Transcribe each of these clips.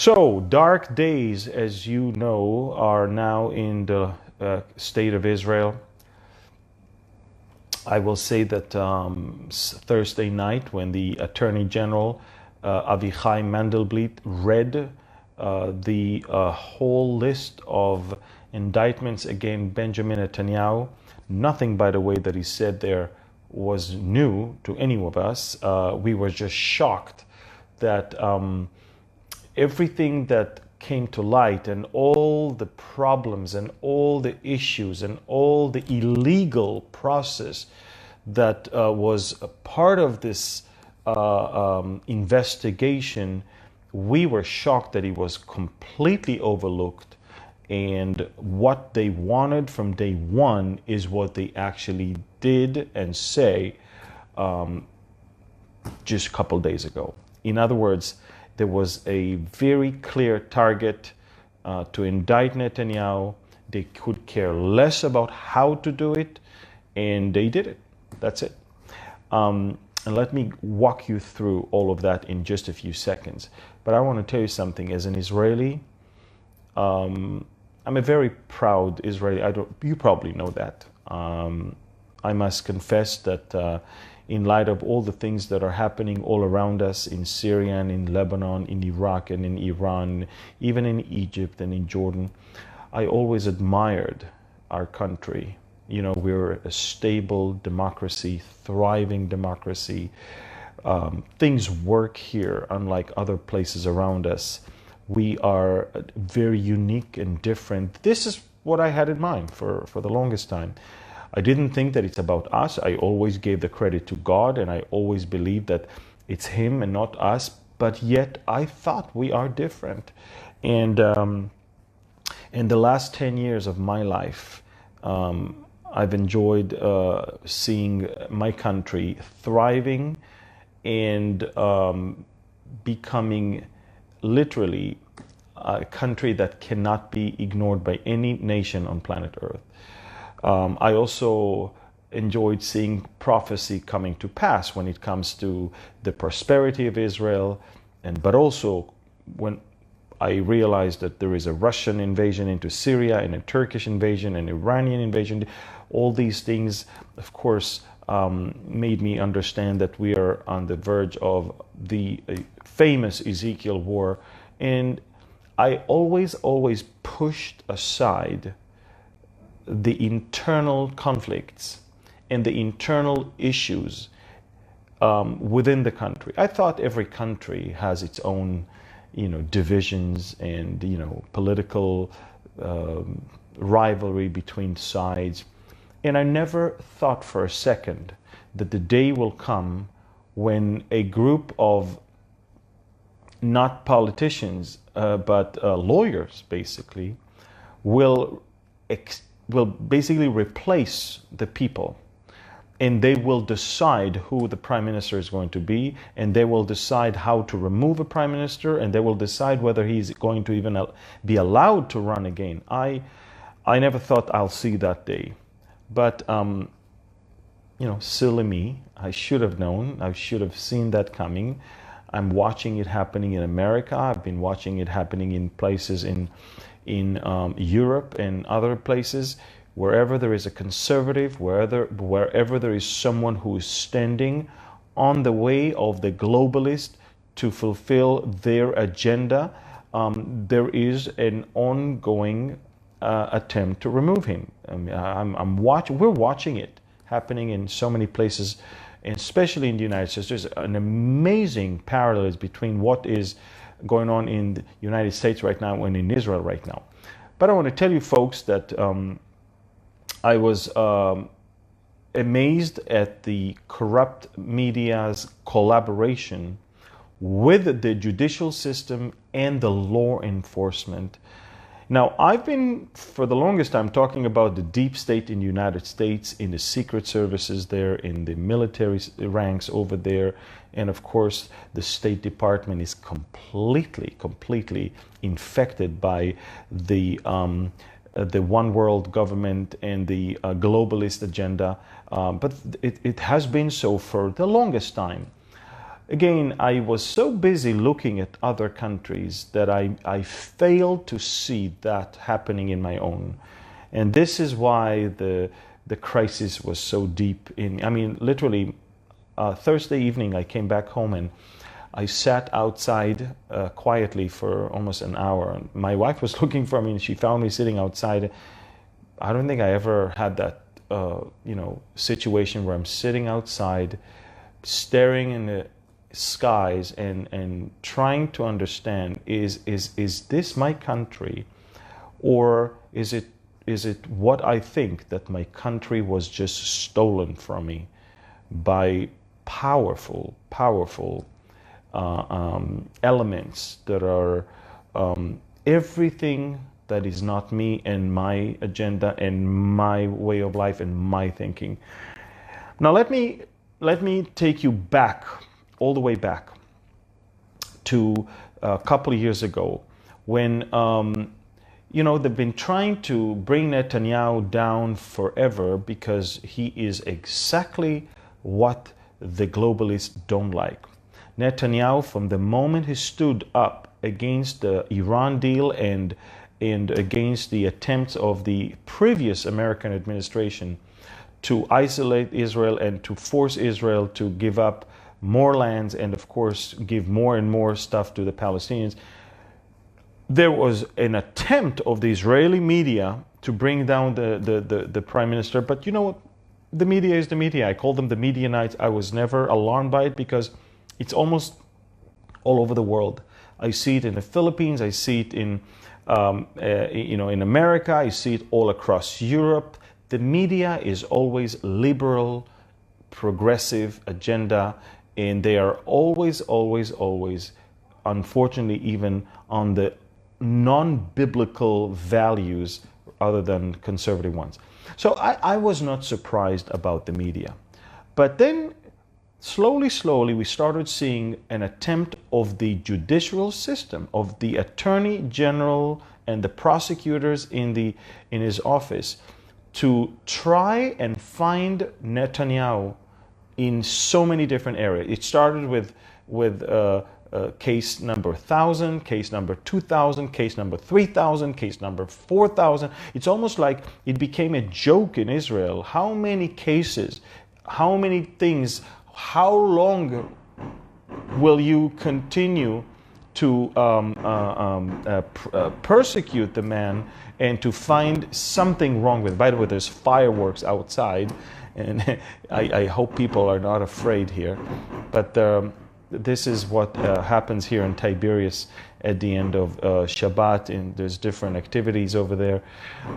So, dark days, as you know, are now in the state of Israel. I will say that Thursday night, when the Attorney General Avichai Mandelblit read the whole list of indictments against Benjamin Netanyahu, nothing, by the way, that he said there was new to any of us. We were just shocked that everything that came to light and all the problems and all the issues and all the illegal process that was a part of this investigation, we were shocked that it was completely overlooked, and what they wanted from day one is what they actually did and say just a couple days ago. In other words, there was a very clear target to indict Netanyahu. They could care less about how to do it, and they did it. That's it. And let me walk you through all of that in just a few seconds. But I want to tell you something. As an Israeli, I'm a very proud Israeli. You probably know that. I must confess that in light of all the things that are happening all around us in Syria and in Lebanon, in Iraq and in Iran, even in Egypt and in Jordan, I always admired our country. You know, we're a stable democracy, thriving democracy. Things work here, unlike other places around us. We are very unique and different. This is what I had in mind for the longest time. I didn't think that it's about us. I always gave the credit to God, and I always believed that it's Him and not us. But yet I thought we are different. And in the last 10 years of my life, I've enjoyed seeing my country thriving and becoming literally a country that cannot be ignored by any nation on planet Earth. I also enjoyed seeing prophecy coming to pass when it comes to the prosperity of Israel, but also when I realized that there is a Russian invasion into Syria and a Turkish invasion and Iranian invasion. All these things, of course, made me understand that we are on the verge of the famous Ezekiel war. And I always pushed aside the internal conflicts and the internal issues within the country. I thought every country has its own, divisions and, political rivalry between sides. And I never thought for a second that the day will come when a group of not politicians, but lawyers, basically, will basically replace the people, and they will decide who the prime minister is going to be, and they will decide how to remove a prime minister, and they will decide whether he's going to even be allowed to run again. I never thought I'll see that day, but silly me. I should have known. I should have seen that coming. I'm watching it happening in America. I've been watching it happening in places in Europe and other places. Wherever there is a conservative, wherever there is someone who is standing on the way of the globalist to fulfill their agenda, there is an ongoing attempt to remove him. We're watching it happening in so many places, and especially in the United States. There's an amazing parallels between what is going on in the United States right now and in Israel right now. But I want to tell you folks that I was amazed at the corrupt media's collaboration with the judicial system and the law enforcement. Now, I've been, for the longest time, talking about the deep state in the United States, in the secret services there, in the military ranks over there, and of course, the State Department is completely infected by the one world government and the globalist agenda. But it has been so for the longest time. again, I was so busy looking at other countries that I failed to see that happening in my own. And this is why the crisis was so deep in, I mean, literally, Thursday evening, I came back home and I sat outside quietly for almost an hour. My wife was looking for me and she found me sitting outside. I don't think I ever had that, situation where I'm sitting outside, staring in the skies and trying to understand, is this my country, or is it what I think, that my country was just stolen from me by powerful elements that are everything that is not me and my agenda and my way of life and my thinking. Now let me take you back, all the way back to a couple of years ago when they've been trying to bring Netanyahu down forever because he is exactly what the globalists don't like. Netanyahu, from the moment he stood up against the Iran deal and against the attempts of the previous American administration to isolate Israel and to force Israel to give up more lands and, of course, give more and more stuff to the Palestinians, there was an attempt of the Israeli media to bring down the prime minister. But you know what? The media is the media. I call them the Medianites. I was never alarmed by it because it's almost all over the world. I see it in the Philippines. I see it in America. I see it all across Europe. The media is always liberal, progressive agenda, and they are always, unfortunately, even on the non-biblical values other than conservative ones. So I was not surprised about the media. But then slowly, we started seeing an attempt of the judicial system, of the attorney general and the prosecutors in his office, to try and find Netanyahu in so many different areas. It started with case number 1,000, case number 2,000, case number 3,000, case number 4,000. It's almost like it became a joke in Israel. How many cases, how many things, how long will you continue to persecute the man and to find something wrong with it? By the way, there's fireworks outside, and I hope people are not afraid here. But this is what happens here in Tiberias at the end of Shabbat, and there's different activities over there.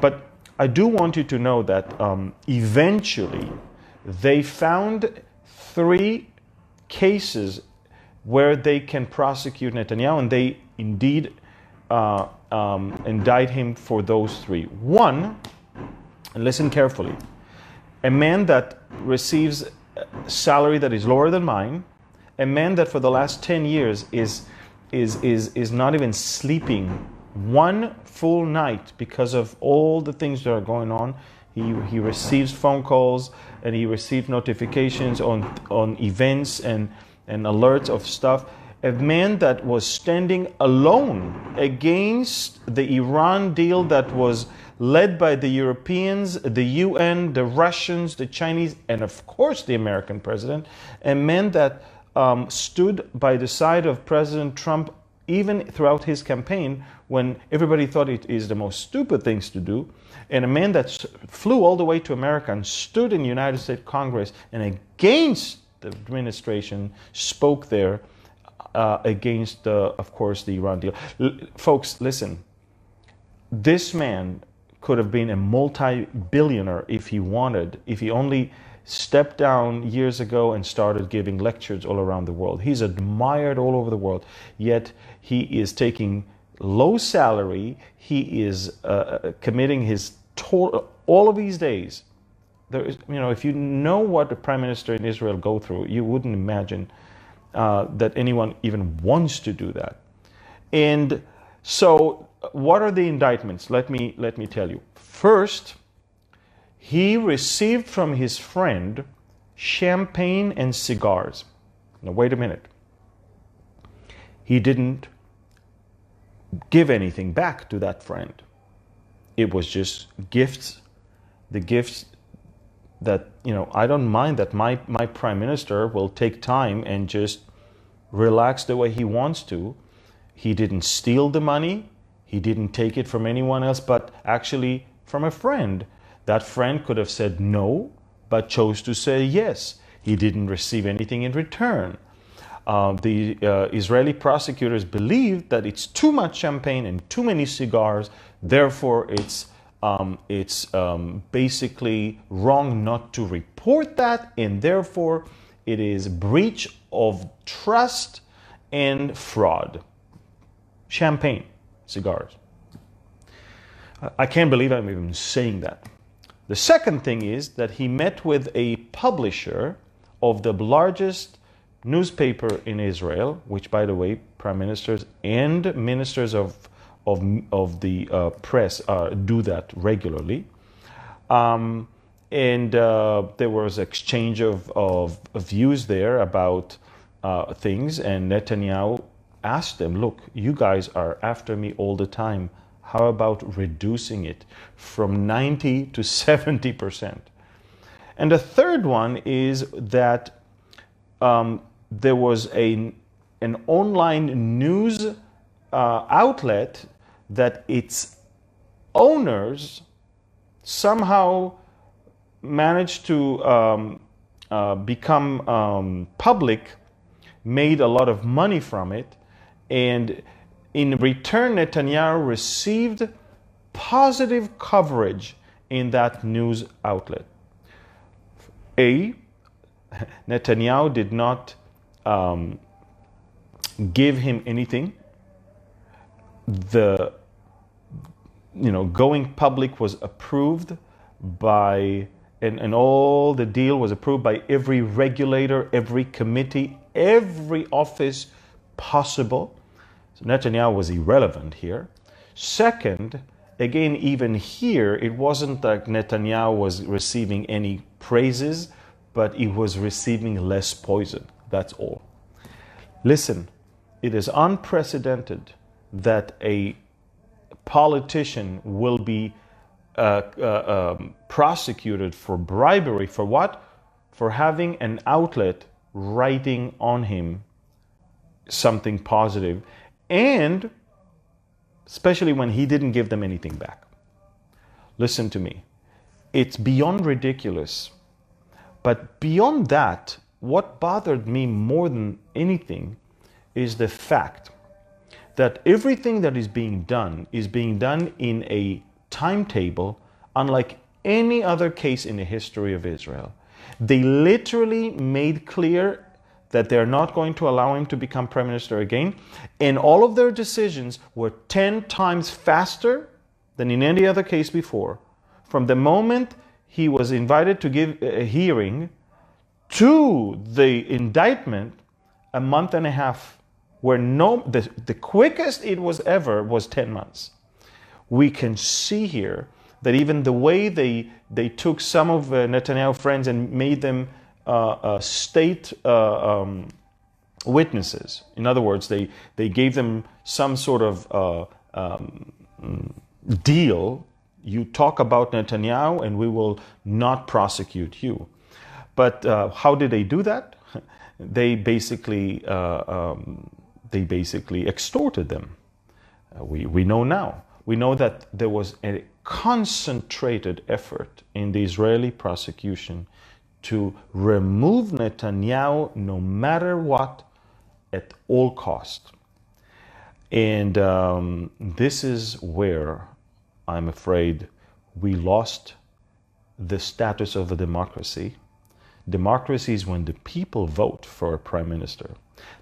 But I do want you to know that eventually they found 3 cases where they can prosecute Netanyahu, and they indeed indict him for those 3. One, and listen carefully, a man that receives a salary that is lower than mine, a man that for the last 10 years is not even sleeping one full night because of all the things that are going on. He receives phone calls and he receives notifications on events and alerts of stuff. A man that was standing alone against the Iran deal that was led by the Europeans, the UN, the Russians, the Chinese, and of course the American president. A man that stood by the side of President Trump even throughout his campaign when everybody thought it is the most stupid things to do, and a man that flew all the way to America and stood in the United States Congress and against the administration spoke there against, of course, the Iran deal. Folks, listen, this man could have been a multi-billionaire if he wanted, if he only stepped down years ago and started giving lectures all around the world. He's admired all over the world, yet he is taking low salary. He is committing his all of these days. There is, if you know what the prime minister in Israel go through, you wouldn't imagine that anyone even wants to do that. And so, what are the indictments? Let me tell you. First, he received from his friend champagne and cigars. Now, wait a minute. he didn't give anything back to that friend. It was just gifts, the gifts that, I don't mind that my prime minister will take time and just relax the way he wants to. He didn't steal the money. He didn't take it from anyone else, but actually from a friend. That friend could have said no, but chose to say yes. He didn't receive anything in return. The Israeli prosecutors believe that it's too much champagne and too many cigars. Therefore, it's basically wrong not to report that, and therefore it is breach of trust and fraud. Champagne, cigars. I can't believe I'm even saying that. The second thing is that he met with a publisher of the largest newspaper in Israel, which, by the way, prime ministers and ministers of the press do that regularly. And there was exchange of views there about things, and Netanyahu asked them, look, you guys are after me all the time. How about reducing it from 90 to 70%? And the third one is that there was an online news outlet that its owners somehow managed to become public, made a lot of money from it, and in return, Netanyahu received positive coverage in that news outlet. Netanyahu did not give him anything. The going public was approved by, and all the deal was approved by every regulator, every committee, every office possible. So Netanyahu was irrelevant here. Second, again, even here, it wasn't that Netanyahu was receiving any praises, but he was receiving less poison. That's all. Listen, it is unprecedented that a politician will be prosecuted for bribery. For what? For having an outlet writing on him something positive, and especially when he didn't give them anything back. Listen to me. It's beyond ridiculous. But beyond that, what bothered me more than anything is the fact that everything that is being done in a timetable unlike any other case in the history of Israel. They literally made clear that they're not going to allow him to become prime minister again, and all of their decisions were 10 times faster than in any other case before. From the moment he was invited to give a hearing to the indictment, a month and a half, where the quickest it was ever was 10 months. We can see here that even the way they took some of Netanyahu friends and made them state witnesses. In other words, they gave them some sort of deal. You talk about Netanyahu and we will not prosecute you. But how did they do that? They basically extorted them. We know now. We know that there was a concentrated effort in the Israeli prosecution to remove Netanyahu no matter what, at all cost. And this is where I'm afraid we lost the status of a democracy. Democracy is when the people vote for a prime minister.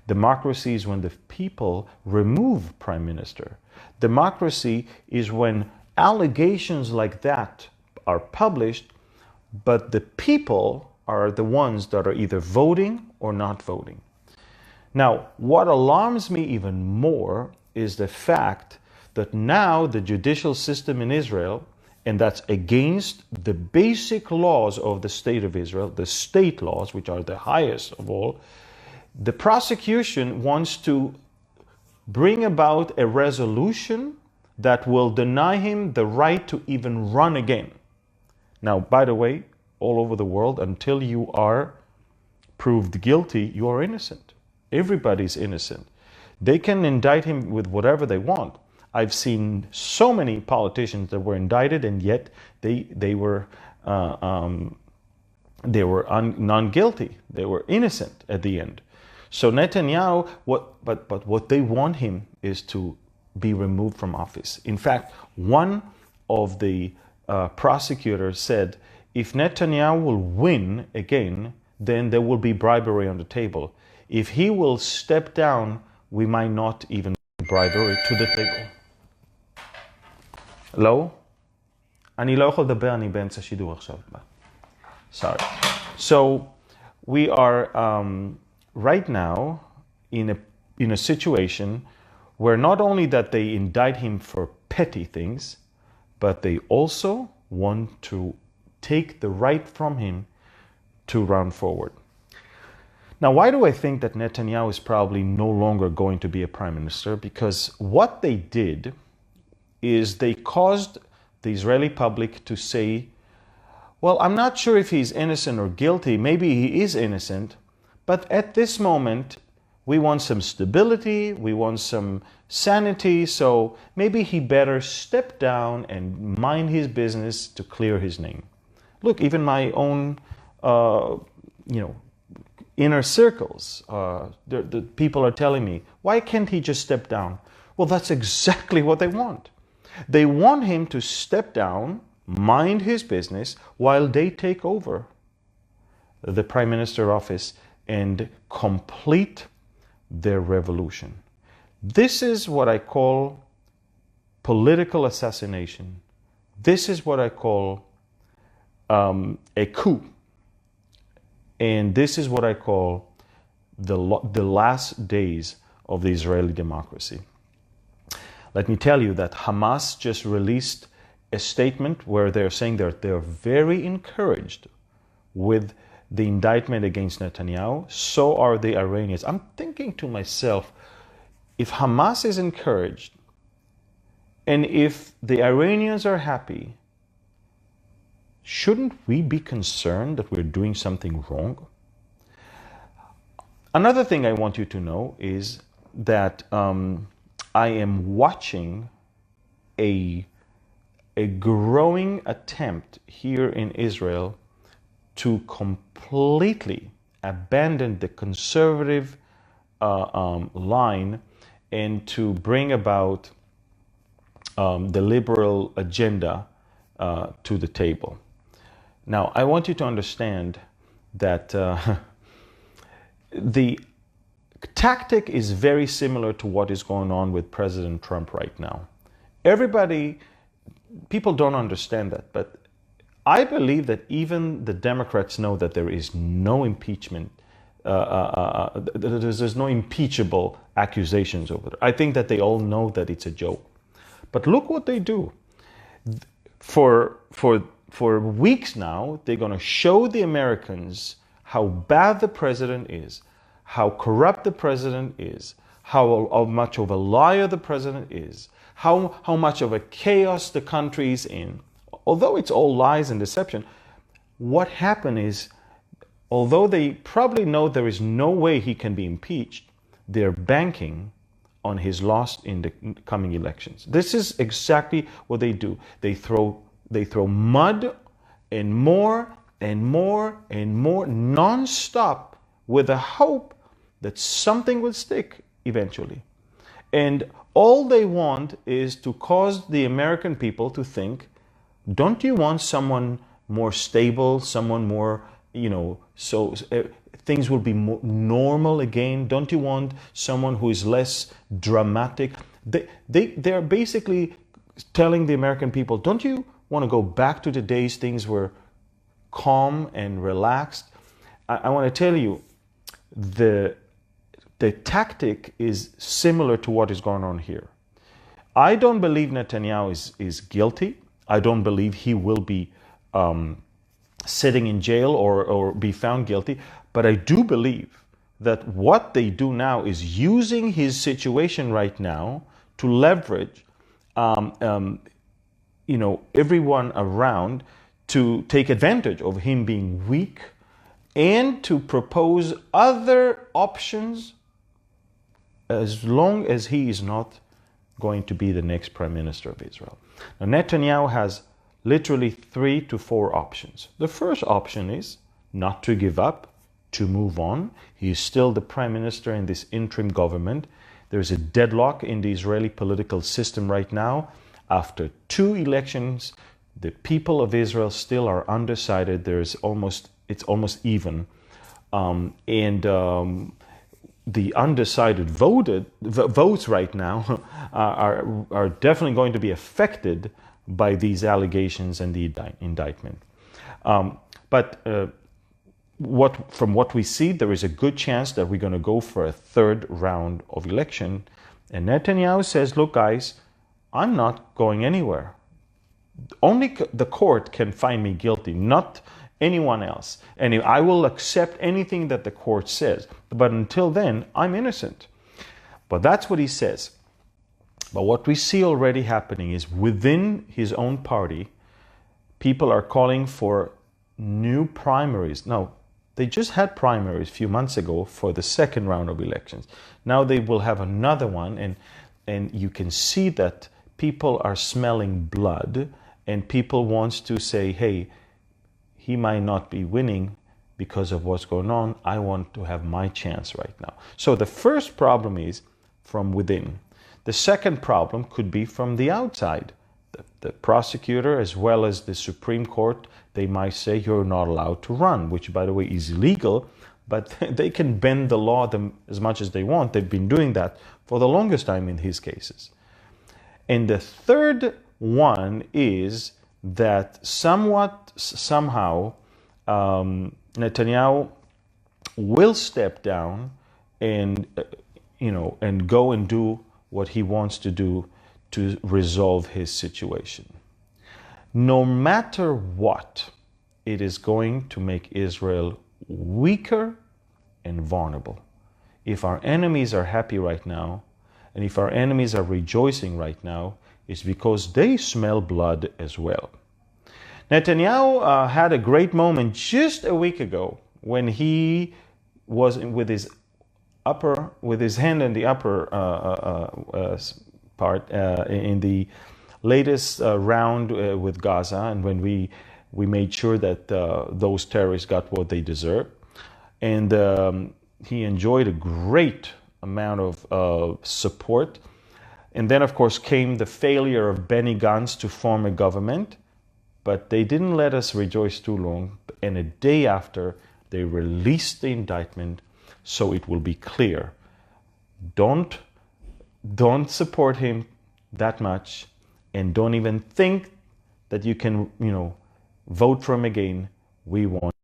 Democracy is when the people remove prime minister. Democracy is when allegations like that are published, but the people are the ones that are either voting or not voting. Now, what alarms me even more is the fact that now the judicial system in Israel, and that's against the basic laws of the state of Israel, the state laws, which are the highest of all, the prosecution wants to bring about a resolution that will deny him the right to even run again. Now, by the way, all over the world, until you are proved guilty, you are innocent. Everybody's innocent. They can indict him with whatever they want. I've seen so many politicians that were indicted, and yet they were non-guilty. They were innocent at the end. So Netanyahu, but what they want him is to be removed from office. In fact, one of the prosecutors said, if Netanyahu will win again, then there will be bribery on the table. If he will step down, we might not even bring bribery to the table. Hello? אני לא יכול לדבר, אני באמצע שידור עכשיו. Sorry. So we are right now in a situation where not only that they indict him for petty things, but they also want to take the right from him to run forward. Now, why do I think that Netanyahu is probably no longer going to be a prime minister? Because what they did is they caused the Israeli public to say, well, I'm not sure if he's innocent or guilty. Maybe he is innocent. But at this moment, we want some stability. We want some sanity. So maybe he better step down and mind his business to clear his name. Look, even my own, inner circles, the people are telling me, why can't he just step down? Well, that's exactly what they want. They want him to step down, mind his business, while they take over the prime minister office and complete their revolution. This is what I call political assassination. This is what I call a coup. And this is what I call the last days of the Israeli democracy. Let me tell you that Hamas just released a statement where they're saying that they're very encouraged with the indictment against Netanyahu. So are the Iranians. I'm thinking to myself, if Hamas is encouraged and if the Iranians are happy, shouldn't we be concerned that we're doing something wrong? Another thing I want you to know is that I am watching a growing attempt here in Israel to completely abandon the conservative line and to bring about the liberal agenda to the table. Now, I want you to understand that the tactic is very similar to what is going on with President Trump right now. People don't understand that, but I believe that even the Democrats know that there is no impeachment, there's no impeachable accusations over it. I think that they all know that it's a joke. But look what they do. For weeks now, they're going to show the Americans how bad the president is, how corrupt the president is, how much of a liar the president is, how much of a chaos the country is in. Although it's all lies and deception, what happened is, although they probably know there is no way he can be impeached, they're banking on his loss in the coming elections. This is exactly what they do. They throw mud and more and more and more non-stop with the hope that something will stick eventually. And all they want is to cause the American people to think, don't you want someone more stable, someone more, so things will be more normal again? Don't you want someone who is less dramatic? They're basically telling the American people, don't you want to go back to the days things were calm and relaxed? I want to tell you, the tactic is similar to what is going on here. I don't believe Netanyahu is guilty. I don't believe he will be sitting in jail or be found guilty. But I do believe that what they do now is using his situation right now to leverage everyone around to take advantage of him being weak and to propose other options as long as he is not going to be the next prime minister of Israel. Now, Netanyahu has literally 3 to 4 options. The first option is not to give up, to move on. He is still the prime minister in this interim government. There's a deadlock in the Israeli political system right now. After 2 elections, the people of Israel still are undecided. It's almost even. The undecided votes right now are definitely going to be affected by these allegations and the indictment. From what we see, there is a good chance that we're going to go for a 3rd round of election. And Netanyahu says, look, guys, I'm not going anywhere. Only the court can find me guilty, not anyone else. And I will accept anything that the court says. But until then, I'm innocent. But that's what he says. But what we see already happening is within his own party, people are calling for new primaries. Now, they just had primaries a few months ago for the 2nd round of elections. Now they will have another one, and you can see that people are smelling blood, and people want to say, hey, he might not be winning because of what's going on. I want to have my chance right now. So the first problem is from within. The second problem could be from the outside. The prosecutor, as well as the Supreme Court, they might say you're not allowed to run, which, by the way, is illegal, but they can bend the law as much as they want. They've been doing that for the longest time in his cases. And the third one is that somehow Netanyahu will step down and go and do what he wants to do to resolve his situation. No matter what, it is going to make Israel weaker and vulnerable. If our enemies are happy right now, and if our enemies are rejoicing right now, it's because they smell blood as well. Netanyahu had a great moment just a week ago when he was with his hand in the upper part in the latest round with Gaza, and when we made sure that those terrorists got what they deserve, and he enjoyed a great amount of support. And then, of course, came the failure of Benny Gantz to form a government, but they didn't let us rejoice too long. And a day after, they released the indictment, so it will be clear. Don't support him that much, and don't even think that you can, vote for him again. We want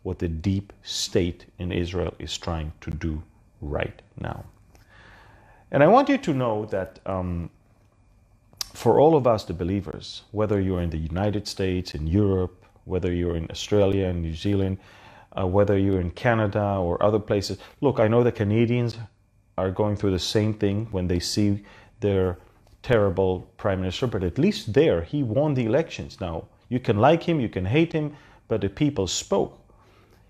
what the deep state in Israel is trying to do right now. And I want you to know that for all of us, the believers, whether you're in the United States, in Europe, whether you're in Australia and New Zealand, whether you're in Canada or other places, look, I know the Canadians are going through the same thing when they see their terrible prime minister, but at least there, he won the elections. Now, you can like him, you can hate him, but the people spoke.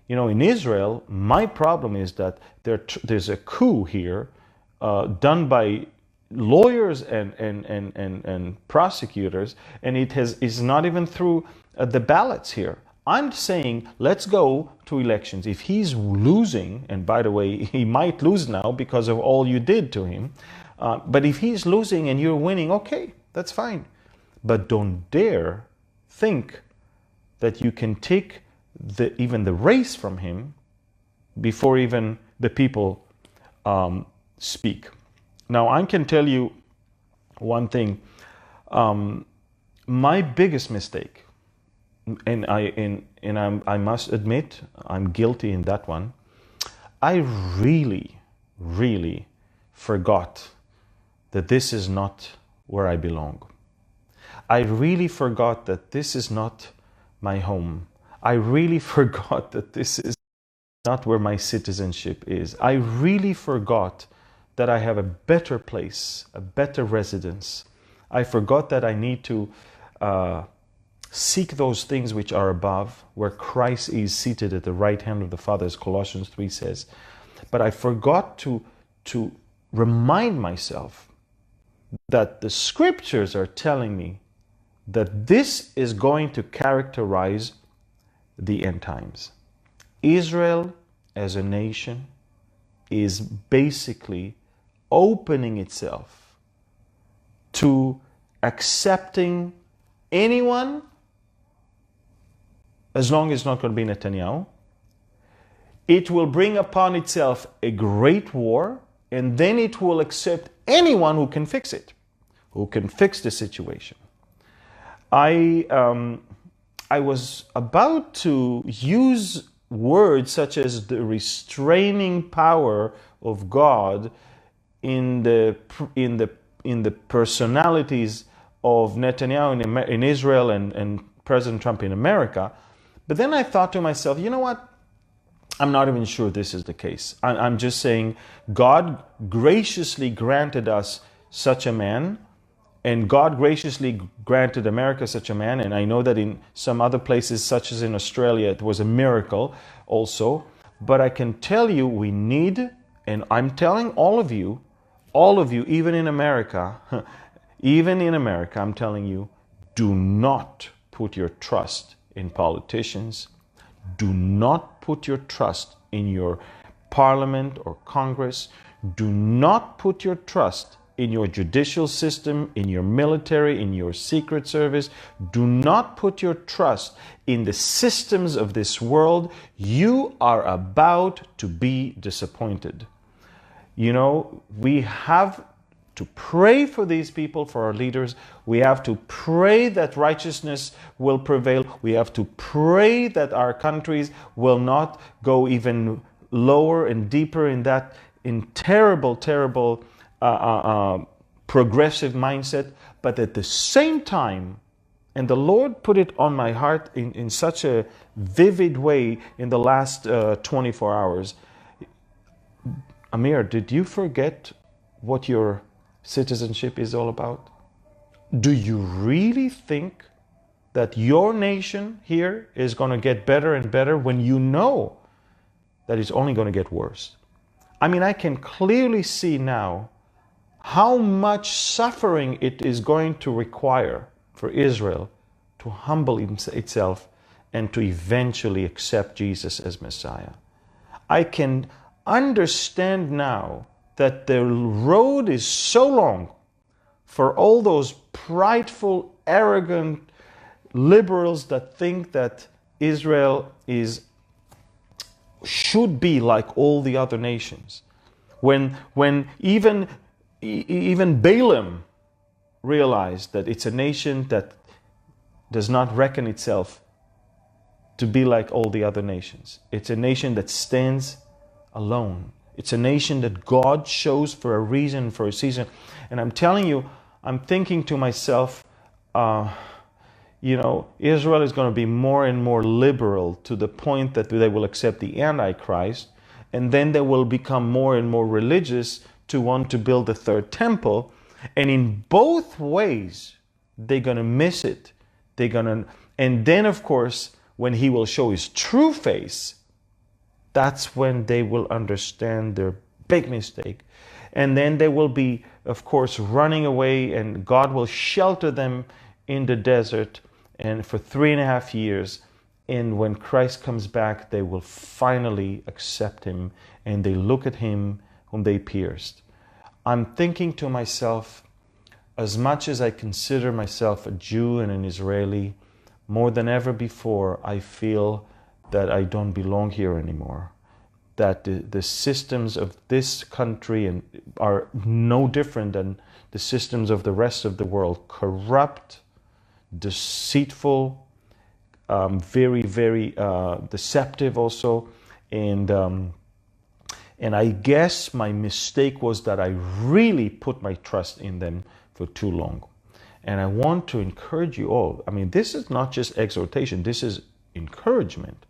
In Israel, my problem is that there's a coup here done by lawyers and prosecutors, and is not even through the ballots here. I'm saying let's go to elections. If he's losing, and by the way, he might lose now because of all you did to him, but if he's losing and you're winning, okay, that's fine. But don't dare think that you can take even the race from him before even the people speak. Now, I can tell you one thing. My biggest mistake, and I must admit I'm guilty in that one. I really, really forgot that this is not where I belong. I really forgot that this is not my home. I really forgot that this is not where my citizenship is. I really forgot that I have a better place, a better residence. I forgot that I need to seek those things which are above, where Christ is seated at the right hand of the Father, as Colossians 3 says. But I forgot to remind myself that the scriptures are telling me that this is going to characterize the end times. Israel as a nation is basically opening itself to accepting anyone, as long as it's not going to be Netanyahu. It will bring upon itself a great war, and then it will accept anyone who can fix it, who can fix the situation. I was about to use words such as the restraining power of God in the personalities of Netanyahu in Israel and President Trump in America. But then I thought to myself, you know what? I'm not even sure this is the case. I'm just saying God graciously granted us such a man, and God graciously granted America such a man. And I know that in some other places, such as in Australia, it was a miracle also. But I can tell you we need, and I'm telling all of you, even in America, I'm telling you, do not put your trust in politicians. Do not put your trust in your parliament or Congress. Do not put your trust in your judicial system, in your military, in your secret service. Do not put your trust in the systems of this world. You are about to be disappointed. You know, we have to pray for these people, for our leaders. We have to pray that righteousness will prevail. We have to pray that our countries will not go even lower and deeper in terrible progressive mindset. But at the same time, and the Lord put it on my heart in such a vivid way in the last 24 hours. Amir, did you forget what your citizenship is all about? Do you really think that your nation here is going to get better and better when you know that it's only going to get worse? I mean, I can clearly see now how much suffering it is going to require for Israel to humble itself and to eventually accept Jesus as Messiah. I can understand now that the road is so long for all those prideful, arrogant liberals that think that Israel should be like all the other nations. When even Balaam realized that it's a nation that does not reckon itself to be like all the other nations. It's a nation that stands alone. It's a nation that God chose for a reason, for a season. And I'm telling you, I'm thinking to myself, Israel is going to be more and more liberal to the point that they will accept the Antichrist. And then they will become more and more religious to want to build the third temple. And in both ways, they're going to miss it. And then, of course, when he will show his true face, that's when they will understand their big mistake. And then they will be, of course, running away, and God will shelter them in the desert and for 3.5 years. And when Christ comes back, they will finally accept him, and they look at him whom they pierced. I'm thinking to myself, as much as I consider myself a Jew and an Israeli, more than ever before, I feel that I don't belong here anymore. That the systems of this country are no different than the systems of the rest of the world. Corrupt, deceitful, very, very deceptive also. And I guess my mistake was that I really put my trust in them for too long. And I want to encourage you all. I mean, this is not just exhortation. This is encouragement.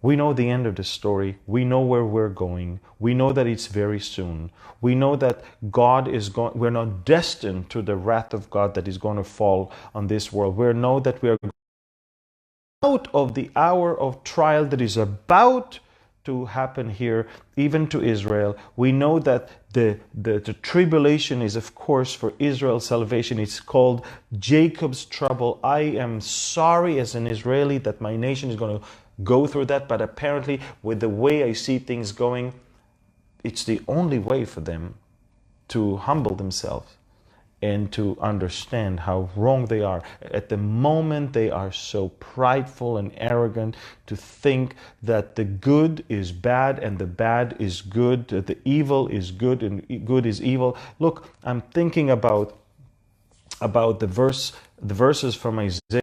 We know the end of the story. We know where we're going. We know that it's very soon. We know that God is going, we're not destined to the wrath of God that is going to fall on this world. We know that we are out of the hour of trial that is about to happen here, even to Israel. We know that the tribulation is, of course, for Israel's salvation. It's called Jacob's trouble. I am sorry as an Israeli that my nation is going to go through that, but apparently with the way I see things going, it's the only way for them to humble themselves and to understand how wrong they are. At the moment, they are so prideful and arrogant to think that the good is bad and the bad is good, that the evil is good and good is evil. Look, I'm thinking about the verses from Isaiah.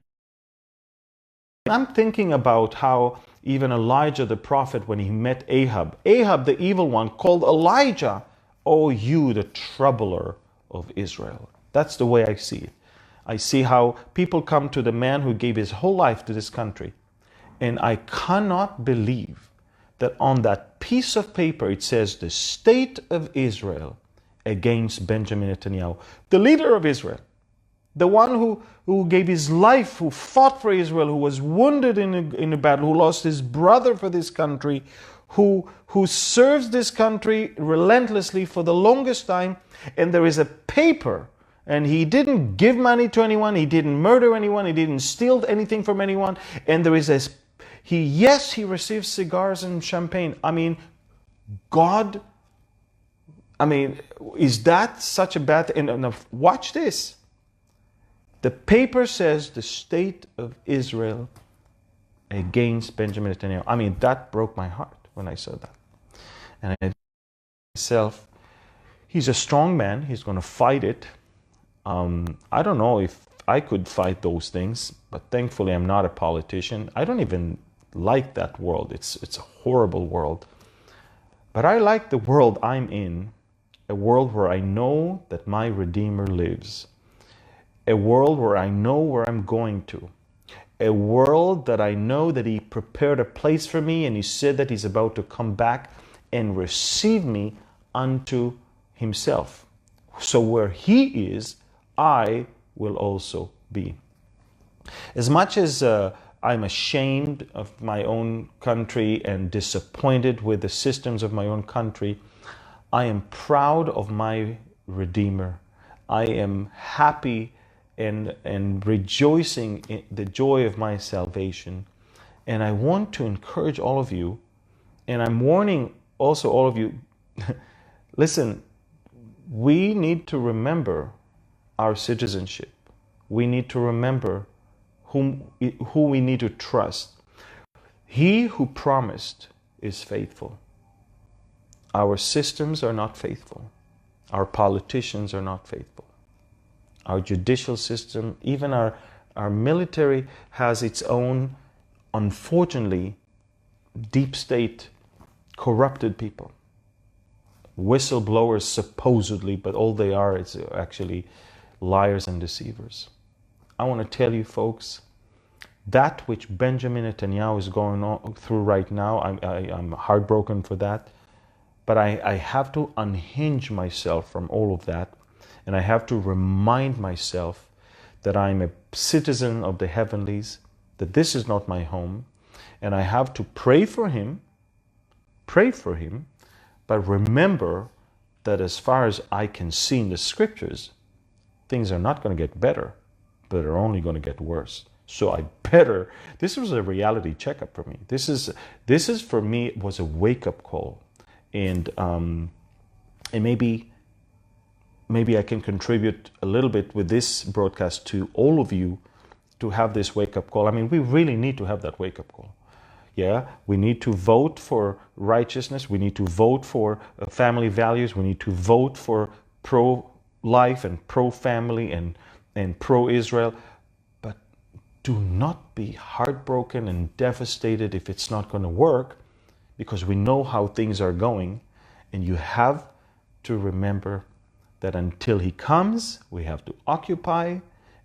I'm thinking about how even Elijah the prophet, when he met Ahab, the evil one, called Elijah, "Oh, you, the troubler of Israel." That's the way I see it. I see how people come to the man who gave his whole life to this country, and I cannot believe that on that piece of paper it says the state of Israel against Benjamin Netanyahu, the leader of Israel, the one who gave his life, who fought for Israel, who was wounded in a battle, who lost his brother for this country, who serves this country relentlessly for the longest time. And there is a paper, and he didn't give money to anyone, he didn't murder anyone, he didn't steal anything from anyone. And there is he received cigars and champagne. I mean, God, is that such a bad thing? And watch this. The paper says the state of Israel against Benjamin Netanyahu. That broke my heart when I saw that. And I said to myself, he's a strong man. He's going to fight it. I don't know if I could fight those things, but thankfully I'm not a politician. I don't even like that world. It's a horrible world. But I like the world I'm in, a world where I know that my Redeemer lives. A world where I know where I'm going to. A world that I know that He prepared a place for me, and He said that He's about to come back and receive me unto Himself. So where He is, I will also be. As much as I'm ashamed of my own country and disappointed with the systems of my own country, I am proud of my Redeemer. I am happy and rejoicing in the joy of my salvation. And I want to encourage all of you, and I'm warning also all of you, listen, we need to remember our citizenship. We need to remember who we need to trust. He who promised is faithful. Our systems are not faithful. Our politicians are not faithful. Our judicial system, even our military has its own, unfortunately, deep state corrupted people. Whistleblowers supposedly, but all they are is actually liars and deceivers. I want to tell you folks, that which Benjamin Netanyahu is going through right now, I'm heartbroken for that, but I have to unhinge myself from all of that. And I have to remind myself that I'm a citizen of the heavenlies, that this is not my home. And I have to pray for him, but remember that as far as I can see in the scriptures, things are not going to get better, but are only going to get worse. So this was a reality checkup for me. This is for me, it was a wake-up call. And maybe I can contribute a little bit with this broadcast to all of you to have this wake-up call. We really need to have that wake-up call. Yeah, we need to vote for righteousness. We need to vote for family values. We need to vote for pro-life and pro-family and pro-Israel. But do not be heartbroken and devastated if it's not going to work, because we know how things are going. And you have to remember that until He comes, we have to occupy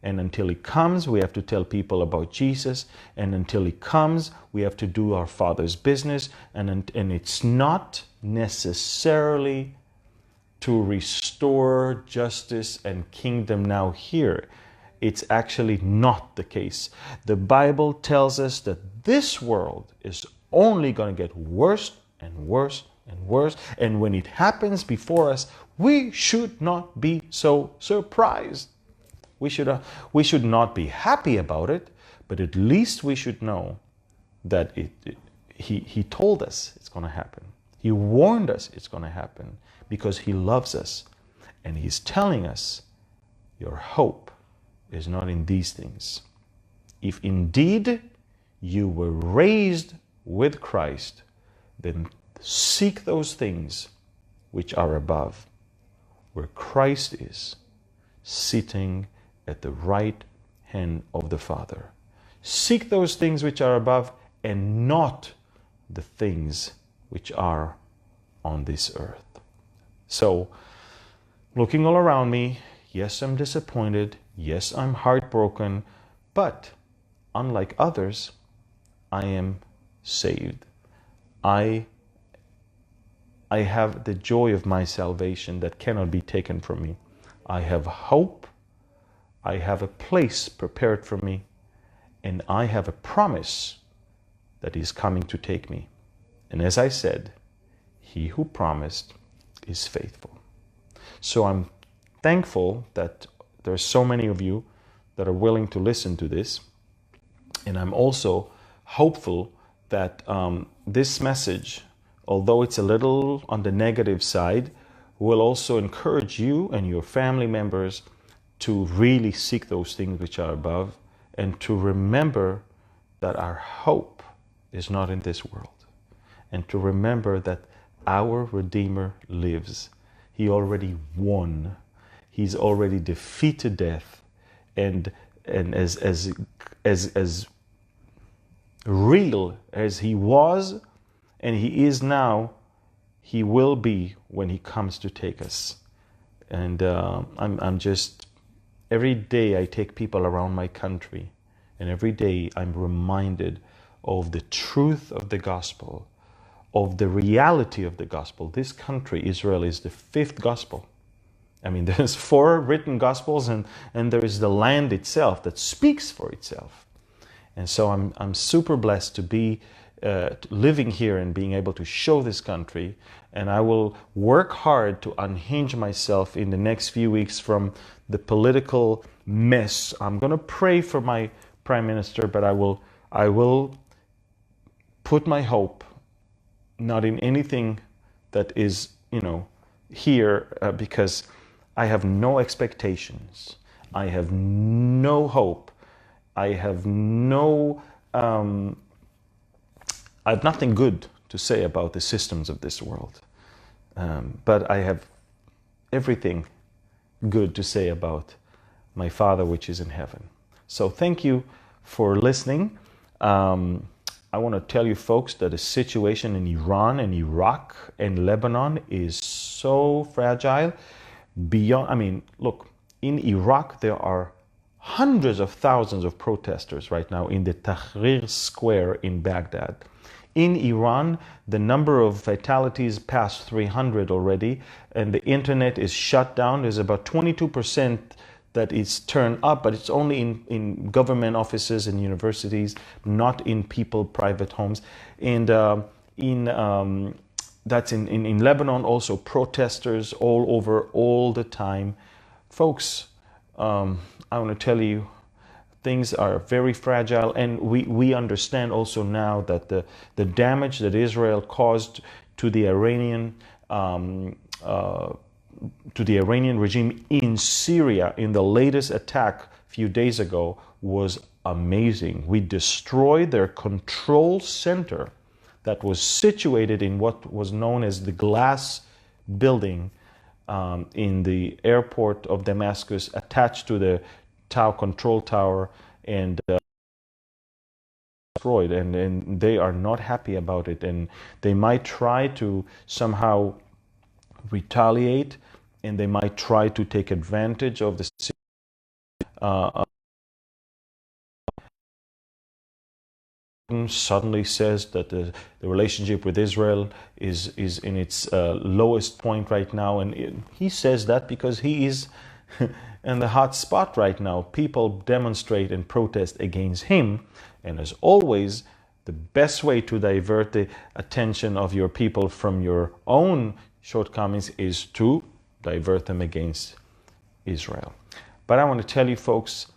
And until he comes, we have to tell people about Jesus. And until he comes, we have to do our Father's business. And it's not necessarily to restore justice and kingdom now here. It's actually not the case. The Bible tells us that this world is only going to get worse and worse and worse. And when it happens before us, we should not be so surprised. We should not be happy about it, but at least we should know that he told us it's going to happen. He warned us it's going to happen because he loves us. And he's telling us, your hope is not in these things. If indeed you were raised with Christ, then seek those things which are above, where Christ is, sitting at the right hand of the Father. Seek those things which are above and not the things which are on this earth. So, looking all around me, yes, I'm disappointed. Yes, I'm heartbroken. But, unlike others, I am saved. I have the joy of my salvation that cannot be taken from me. I have hope. I have a place prepared for me. And I have a promise that is coming to take me. And as I said, he who promised is faithful. So I'm thankful that there are so many of you that are willing to listen to this. And I'm also hopeful that this message, although it's a little on the negative side, will also encourage you and your family members to really seek those things which are above and to remember that our hope is not in this world. And to remember that our Redeemer lives. He already won. He's already defeated death. And as real as he was and he is now, he will be when he comes to take us. And I'm just, every day I take people around my country, and every day I'm reminded of the truth of the gospel, of the reality of the gospel. This country, Israel, is the fifth gospel. I mean, there's 4 written gospels, and there is the land itself that speaks for itself. And so I'm super blessed to be living here and being able to show this country. And I will work hard to unhinge myself in the next few weeks from the political mess. I'm going to pray for my prime minister, but I will put my hope not in anything that is, here, because I have no expectations. I have no hope. I have nothing good to say about the systems of this world. But I have everything good to say about my Father which is in heaven. So thank you for listening. I want to tell you folks that the situation in Iran and Iraq and Lebanon is so fragile. Look, in Iraq there are hundreds of thousands of protesters right now in the Tahrir Square in Baghdad. In Iran, the number of fatalities passed 300 already, and the internet is shut down. There's about 22% that is turned up, but it's only in government offices and universities, not in private homes. And that's in Lebanon also, protesters all over all the time. Folks, I want to tell you, things are very fragile, and we understand also now that the damage that Israel caused to the Iranian regime in Syria in the latest attack a few days ago was amazing. We destroyed their control center that was situated in what was known as the glass building in the airport of Damascus, attached to the control tower, and destroyed. And they are not happy about it, and they might try to somehow retaliate, and they might try to take advantage of the suddenly says that the relationship with Israel is in its lowest point right now. And he says that because he is in the hot spot right now. People demonstrate and protest against him. And as always, the best way to divert the attention of your people from your own shortcomings is to divert them against Israel. But I want to tell you, folks,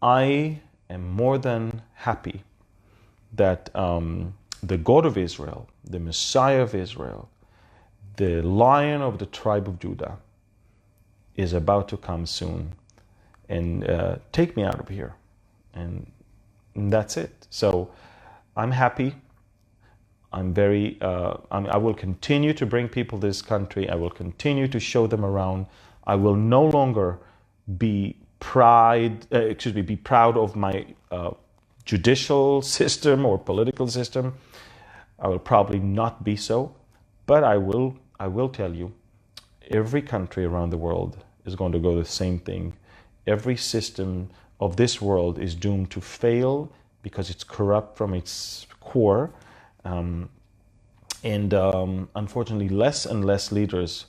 I am more than happy that the God of Israel, the Messiah of Israel, the Lion of the tribe of Judah, is about to come soon and take me out of here. And that's it. So I'm happy. I'm very, I will continue to bring people to this country. I will continue to show them around. I will no longer be proud of my judicial system or political system. I will probably not be so, but I will tell you, every country around the world is going to go the same thing. Every system of this world is doomed to fail because it's corrupt from its core. Unfortunately, less and less leaders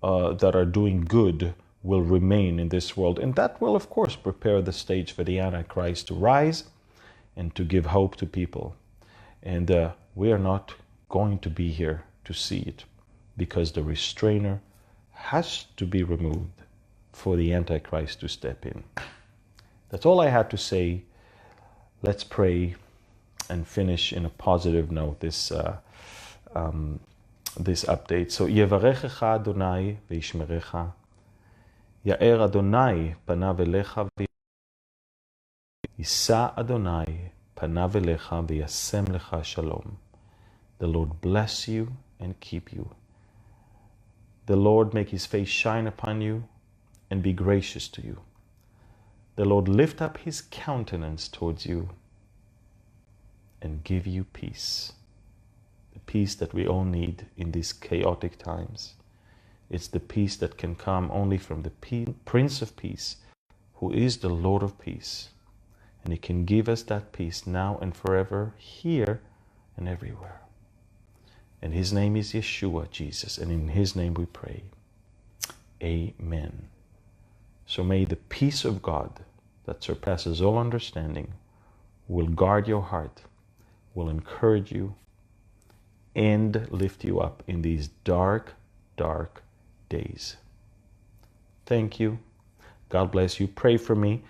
that are doing good will remain in this world. And that will, of course, prepare the stage for the Antichrist to rise and to give hope to people. And we are not going to be here to see it, because the restrainer has to be removed for the Antichrist to step in. That's all I had to say. Let's pray and finish in a positive note this update. So, Yevarechecha Adonai veishmerecha, Ya'er Adonai panav elecha Yisa Adonai panav elecha v'yasem lecha shalom. The Lord bless you and keep you. The Lord make his face shine upon you and be gracious to you. The Lord lift up his countenance towards you and give you peace. The peace that we all need in these chaotic times. It's the peace that can come only from the Prince of Peace, who is the Lord of Peace. And he can give us that peace now and forever, here and everywhere. And his name is Yeshua, Jesus, and in his name we pray. Amen. So may the peace of God that surpasses all understanding will guard your heart, will encourage you, and lift you up in these dark, dark days. Thank you. God bless you. Pray for me.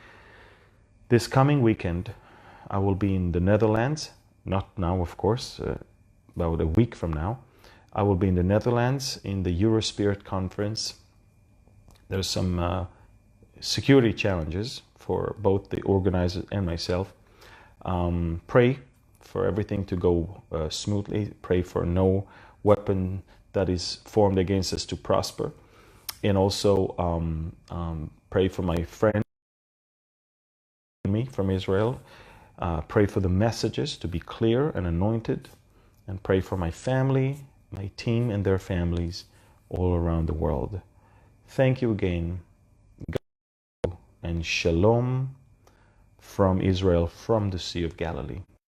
This coming weekend, I will be in the Netherlands. Not now, of course, about a week from now. I will be in the Netherlands in the Eurospirit conference. There's some security challenges for both the organizers and myself. Pray for everything to go smoothly. Pray for no weapon that is formed against us to prosper. And also pray for my friend from Israel. Pray for the messages to be clear and anointed. And pray for my family, my team and their families all around the world. Thank you again. And shalom from Israel, from the Sea of Galilee.